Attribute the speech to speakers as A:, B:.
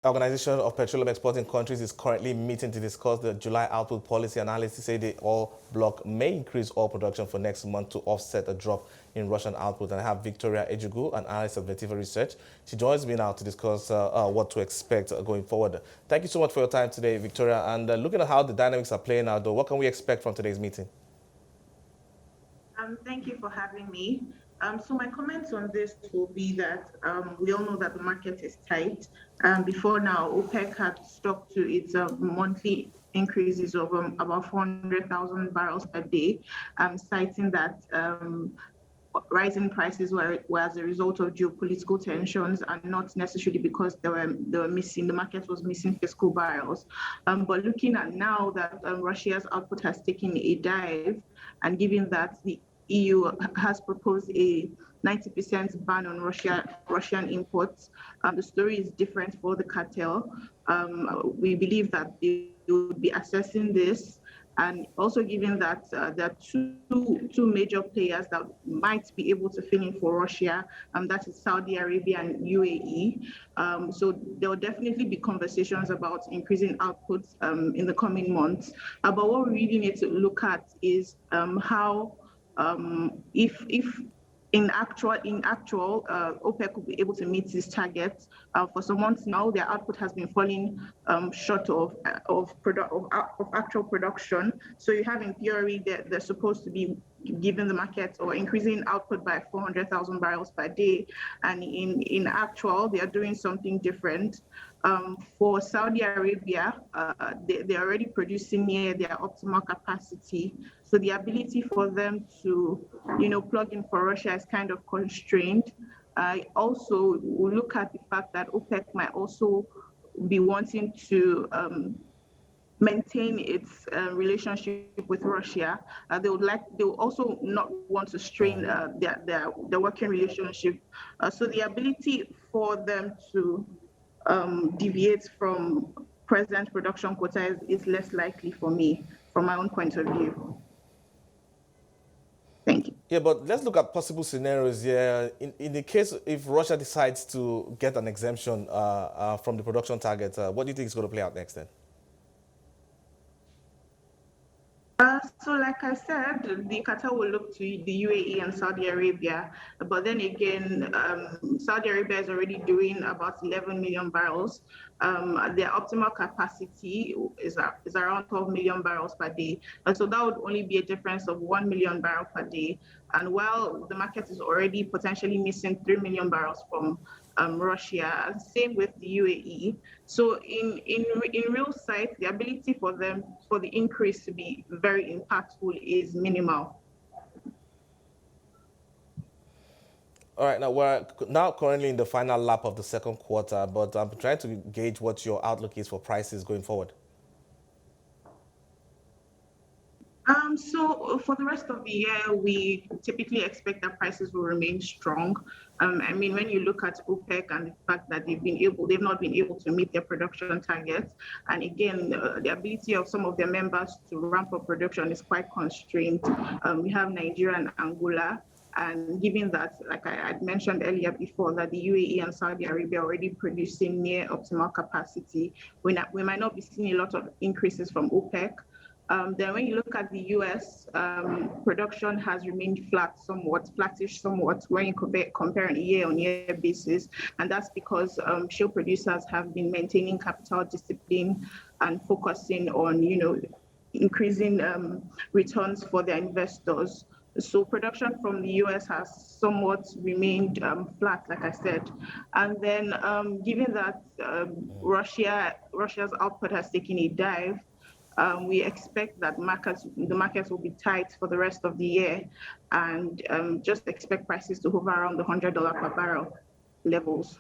A: Organization of Petroleum Exporting Countries is currently meeting to discuss the July output policy. Analysts say the oil bloc may increase oil production for next month to offset a drop in Russian output. And I have Victoria Ejugwu, an analyst at Vetiva Research. She joins me now to discuss what to expect going forward. Thank you so much for your time today, Victoria. And looking at how the dynamics are playing out, though, what can we expect from today's meeting?
B: Thank you for having me. So my comments on this will be that we all know that the market is tight. Before now, OPEC had stuck to its monthly increases of about 400,000 barrels per day, citing that rising prices were as a result of geopolitical tensions and not necessarily because they were missing, the market was missing fiscal barrels. But looking at now that Russia's output has taken a dive, and given that the EU has proposed a 90% ban on Russian imports, the story is different for the cartel. We believe that they would be assessing this, and also given that there are two major players that might be able to fill in for Russia, that is Saudi Arabia and UAE. So there will definitely be conversations about increasing outputs in the coming months. But what we really need to look at is how, if in actual, OPEC will be able to meet these targets. For some months now, their output has been falling short of actual production. So you have, in theory, they're supposed to be giving the market or increasing output by 400,000 barrels per day, and in actual, they are doing something different. For Saudi Arabia, they're already producing near their optimal capacity. So the ability for them to, plug in for Russia is kind of constrained. Also, we'll look at the fact that OPEC might also be wanting to maintain its relationship with Russia. They will also not want to strain their working relationship. So the ability for them to deviate from present production quota is less likely for me, from my own point of view. Thank you.
A: Yeah, but let's look at possible scenarios here. In the case if Russia decides to get an exemption from the production target, what do you think is going to play out next then?
B: So like I said, the Qatar will look to the UAE and Saudi Arabia, but then again, Saudi Arabia is already doing about 11 million barrels. Their optimal capacity is around 12 million barrels per day. And so that would only be a difference of 1 million barrels per day. And while the market is already potentially missing 3 million barrels from Russia, same with the UAE. So in real sight, the ability for them, for the increase to be very impactful is minimal.
A: All right, now we're currently in the final lap of the second quarter, but I'm trying to gauge what your outlook is for prices going forward.
B: So for the rest of the year, we typically expect that prices will remain strong. I mean, when you look at OPEC and the fact that they've not been able to meet their production targets, and again, the ability of some of their members to ramp up production is quite constrained. We have Nigeria and Angola. And given that, like I had mentioned earlier before, that the UAE and Saudi Arabia are already producing near optimal capacity, we might not be seeing a lot of increases from OPEC. Then when you look at the US, production has remained flattish somewhat when you compare on a year-on-year basis. And that's because shale producers have been maintaining capital discipline and focusing on, increasing returns for their investors. So production from the US has somewhat remained flat, like I said. And then given that Russia's output has taken a dive, we expect that the markets will be tight for the rest of the year, and just expect prices to hover around the $100 per barrel levels.